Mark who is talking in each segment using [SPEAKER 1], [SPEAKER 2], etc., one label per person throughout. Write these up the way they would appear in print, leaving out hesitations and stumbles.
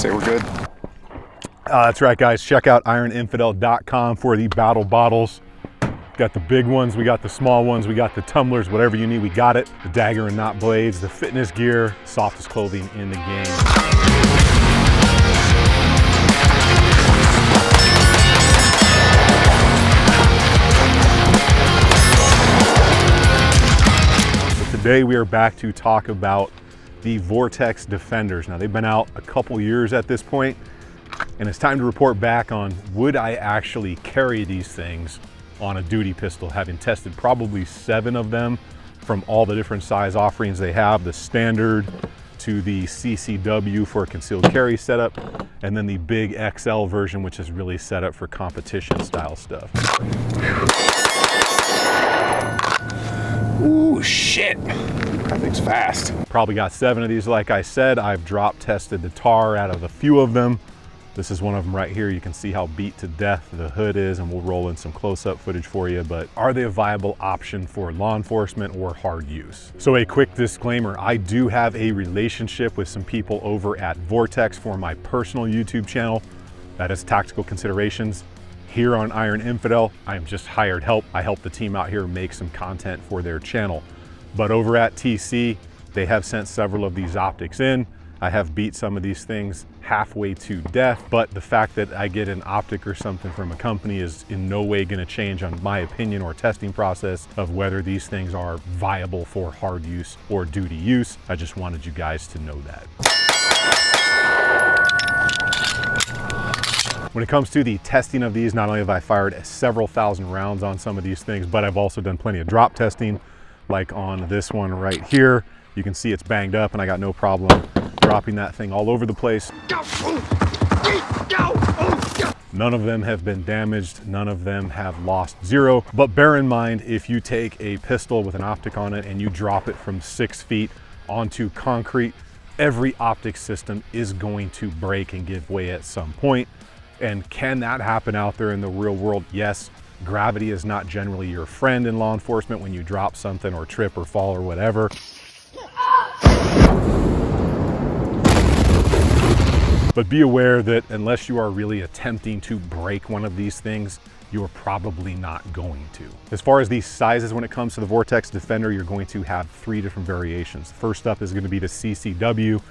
[SPEAKER 1] Say we're good.
[SPEAKER 2] That's right, guys. Check out ironinfidel.com for the battle bottles. Got the big ones, we got the small ones, we got the tumblers, whatever you need, we got it. The dagger and knot blades, the fitness gear, softest clothing in the game. So today we are back to talk about the Vortex Defenders. Now they've been out a couple years at this point, and it's time to report back on would I actually carry these things on a duty pistol, having tested probably 7 of them from all the different size offerings they have, the standard to the CCW for a concealed carry setup, and then the big XL version, which is really set up for competition style stuff.
[SPEAKER 1] Ooh, shit. That thing's fast.
[SPEAKER 2] Probably got 7 of these, like I said. I've drop tested the tar out of a few of them. This is one of them right here. You can see how beat to death the hood is, and we'll roll in some close-up footage for you, but are they a viable option for law enforcement or hard use? So a quick disclaimer, I do have a relationship with some people over at Vortex for my personal YouTube channel. That is Tactical Considerations. Here on Iron Infidel, I am just hired help. I help the team out here make some content for their channel. But over at TC, they have sent several of these optics in. I have beat some of these things halfway to death, but the fact that I get an optic or something from a company is in no way going to change on my opinion or testing process of whether these things are viable for hard use or duty use. I just wanted you guys to know that. When it comes to the testing of these, not only have I fired several thousand rounds on some of these things, but I've also done plenty of drop testing, like on this one right here. You can see it's banged up and I got no problem dropping that thing all over the place. None of them have been damaged. None of them have lost 0. But bear in mind, if you take a pistol with an optic on it and you drop it from 6 feet onto concrete, every optic system is going to break and give way at some point. And can that happen out there in the real world? Yes. Gravity is not generally your friend in law enforcement when you drop something or trip or fall or whatever. But be aware that unless you are really attempting to break one of these things, you're probably not going to. As far as these sizes, when it comes to the Vortex Defender, you're going to have 3 different variations. First up is going to be the CCW.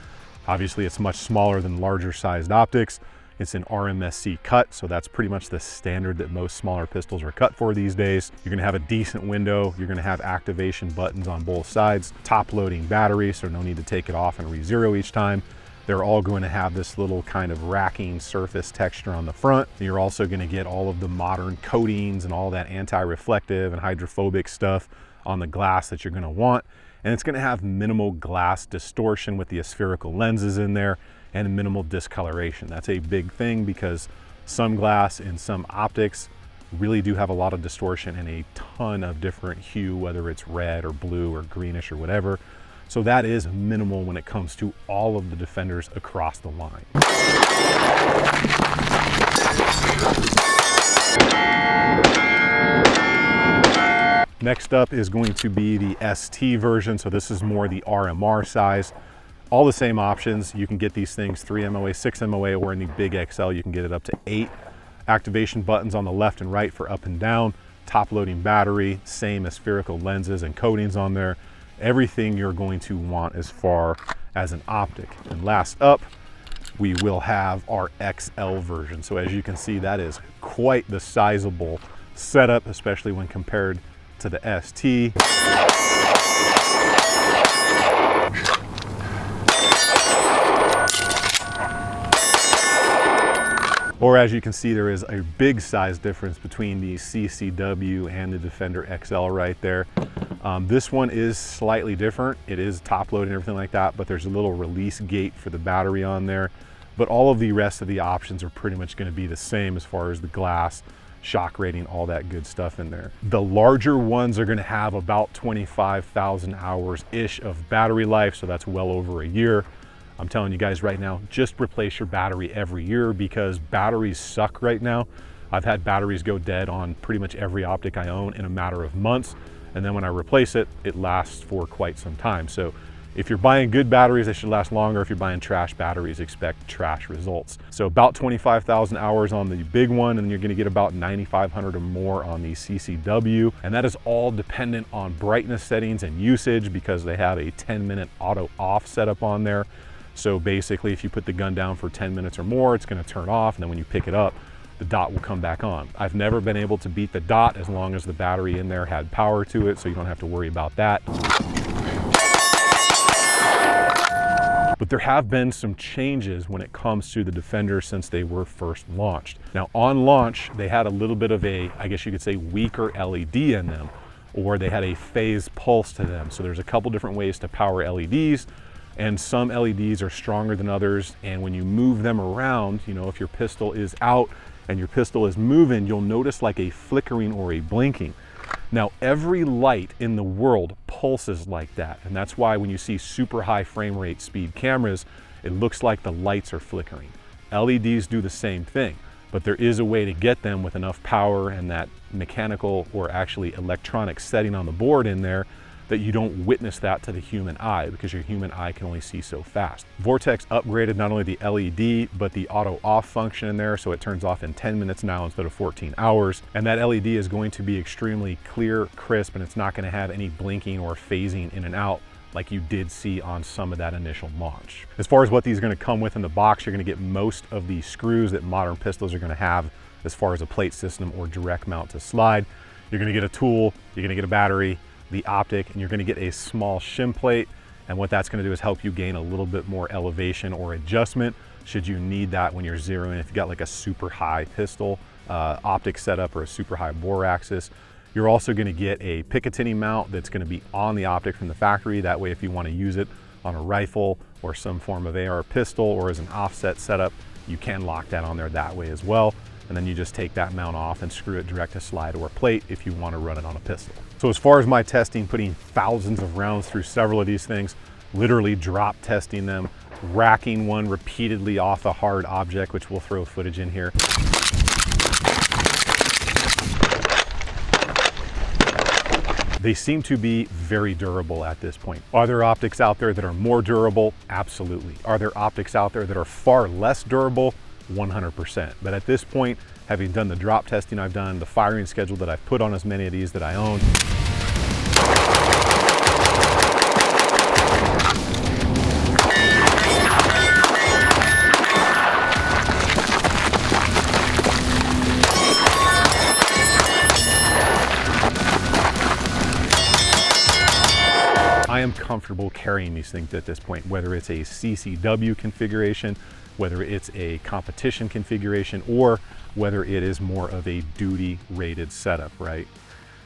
[SPEAKER 2] Obviously, it's much smaller than larger sized optics. It's an RMSC cut, so that's pretty much the standard that most smaller pistols are cut for these days. You're gonna have a decent window. You're gonna have activation buttons on both sides, top loading battery, so no need to take it off and re-zero each time. They're all going to have this little kind of racking surface texture on the front. And you're also gonna get all of the modern coatings and all that anti-reflective and hydrophobic stuff on the glass that you're gonna want. And it's gonna have minimal glass distortion with the aspherical lenses in there and minimal discoloration. That's a big thing because some glass and some optics really do have a lot of distortion and a ton of different hue, whether it's red or blue or greenish or whatever. So that is minimal when it comes to all of the Defenders across the line. Next up is going to be the ST version. So this is more the RMR size. All the same options. You can get these things 3 MOA, 6 MOA, or in the big XL, you can get it up to 8. Activation buttons on the left and right for up and down. Top loading battery, same as spherical lenses and coatings on there. Everything you're going to want as far as an optic. And last up, we will have our XL version. So as you can see, that is quite the sizable setup, especially when compared to the ST. Or as you can see, there is a big size difference between the CCW and the Defender XL right there. This one is slightly different. It is top loaded and everything like that, but there's a little release gate for the battery on there. But all of the rest of the options are pretty much going to be the same as far as the glass, shock rating, all that good stuff in there. The larger ones are going to have about 25,000 hours-ish of battery life, so that's well over a year. I'm telling you guys right now, just replace your battery every year because batteries suck right now. I've had batteries go dead on pretty much every optic I own in a matter of months. And then when I replace it, it lasts for quite some time. So If you're buying good batteries, they should last longer. If you're buying trash batteries, expect trash results. So about 25,000 hours on the big one, and you're gonna get about 9,500 or more on the CCW. And that is all dependent on brightness settings and usage, because they have a 10-minute auto off setup on there. So basically, if you put the gun down for 10 minutes or more, it's gonna turn off, and then when you pick it up, the dot will come back on. I've never been able to beat the dot as long as the battery in there had power to it, so you don't have to worry about that. But there have been some changes when it comes to the Defender since they were first launched. Now on launch, they had a little bit of a, I guess you could say, weaker LED in them, or they had a phase pulse to them. So there's a couple different ways to power LEDs, and some LEDs are stronger than others. And when you move them around, you know, if your pistol is out and your pistol is moving, you'll notice like a flickering or a blinking. Now, every light in the world pulses like that. And that's why when you see super high frame rate speed cameras, it looks like the lights are flickering. LEDs do the same thing, but there is a way to get them with enough power and that mechanical or actually electronic setting on the board in there that you don't witness that to the human eye, because your human eye can only see so fast. Vortex upgraded not only the LED, but the auto off function in there, so it turns off in 10 minutes now instead of 14 hours. And that LED is going to be extremely clear, crisp, and it's not gonna have any blinking or phasing in and out like you did see on some of that initial launch. As far as what these are gonna come with in the box, you're gonna get most of the screws that modern pistols are gonna have as far as a plate system or direct mount to slide. You're gonna get a tool, you're gonna get a battery, the optic, and you're gonna get a small shim plate. And what that's gonna do is help you gain a little bit more elevation or adjustment should you need that when you're zeroing. If you got like a super high pistol optic setup or a super high bore axis. You're also gonna get a Picatinny mount that's gonna be on the optic from the factory. That way, if you wanna use it on a rifle or some form of AR pistol or as an offset setup, you can lock that on there that way as well. And then you just take that mount off and screw it direct to slide or plate if you want to run it on a pistol. So as far as my testing, putting thousands of rounds through several of these things, literally drop testing them, racking one repeatedly off a hard object, which we'll throw footage in here. They seem to be very durable at this point. Are there optics out there that are more durable? Absolutely. Are there optics out there that are far less durable? 100%. But at this point, having done the drop testing I've done, the firing schedule that I've put on as many of these that I own, I am comfortable carrying these things at this point, whether it's a CCW configuration, whether it's a competition configuration, or whether it is more of a duty rated setup, right?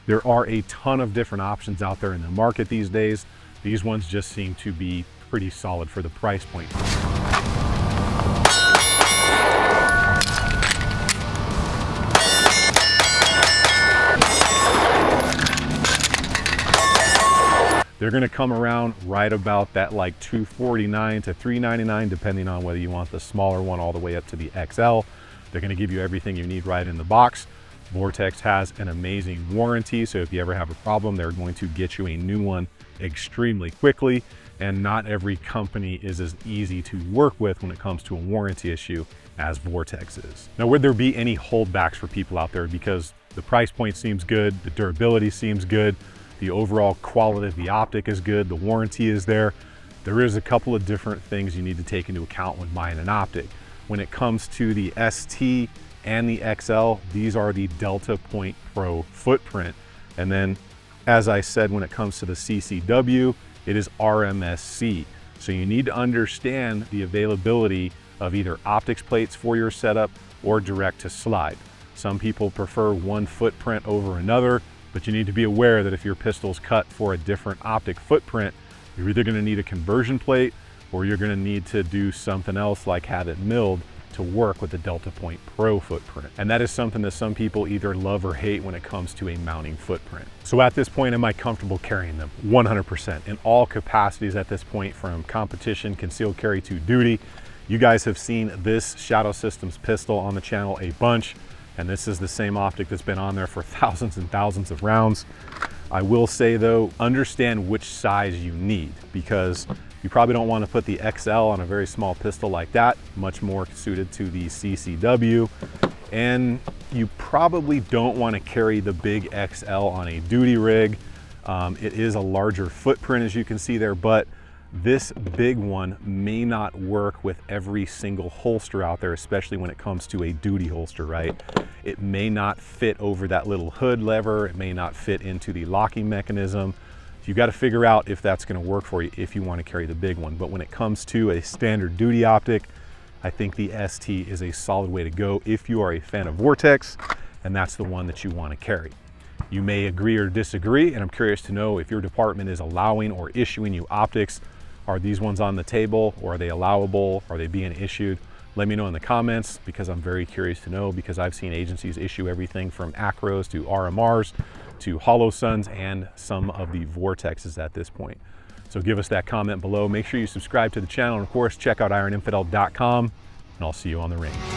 [SPEAKER 2] There are a ton of different options out there in the market these days. These ones just seem to be pretty solid for the price point. They're gonna come around right about that like $249 to $399, depending on whether you want the smaller one all the way up to the XL. They're gonna give you everything you need right in the box. Vortex has an amazing warranty, so if you ever have a problem, they're going to get you a new one extremely quickly. And not every company is as easy to work with when it comes to a warranty issue as Vortex is. Now, would there be any holdbacks for people out there? Because the price point seems good, the durability seems good, the overall quality of the optic is good, the warranty is there. There is a couple of different things you need to take into account when buying an optic. When it comes to the ST and the XL, these are the Delta Point Pro footprint. And then, as I said, when it comes to the CCW, it is RMSC. So you need to understand the availability of either optics plates for your setup or direct to slide. Some people prefer one footprint over another, but you need to be aware that if your pistol's cut for a different optic footprint, you're either gonna need a conversion plate or you're gonna need to do something else like have it milled to work with the Delta Point Pro footprint. And that is something that some people either love or hate when it comes to a mounting footprint. So at this point, am I comfortable carrying them? 100%. In all capacities at this point, from competition, concealed carry to duty. You guys have seen this Shadow Systems pistol on the channel a bunch, and this is the same optic that's been on there for thousands and thousands of rounds. I will say though, understand which size you need, because you probably don't want to put the XL on a very small pistol like that, much more suited to the CCW. And you probably don't want to carry the big XL on a duty rig. It is a larger footprint, as you can see there, but this big one may not work with every single holster out there, especially when it comes to a duty holster, right? It may not fit over that little hood lever. It may not fit into the locking mechanism. So you got to figure out if that's going to work for you if you want to carry the big one. But when it comes to a standard duty optic, I think the ST is a solid way to go if you are a fan of Vortex, and that's the one that you want to carry. You may agree or disagree, and I'm curious to know if your department is allowing or issuing you optics. Are these ones on the table, or are they allowable? Are they being issued? Let me know in the comments, because I'm very curious to know, because I've seen agencies issue everything from Acros to RMRs to HoloSuns and some of the Vortexes at this point. So give us that comment below. Make sure you subscribe to the channel, and of course, check out ironinfidel.com, and I'll see you on the range.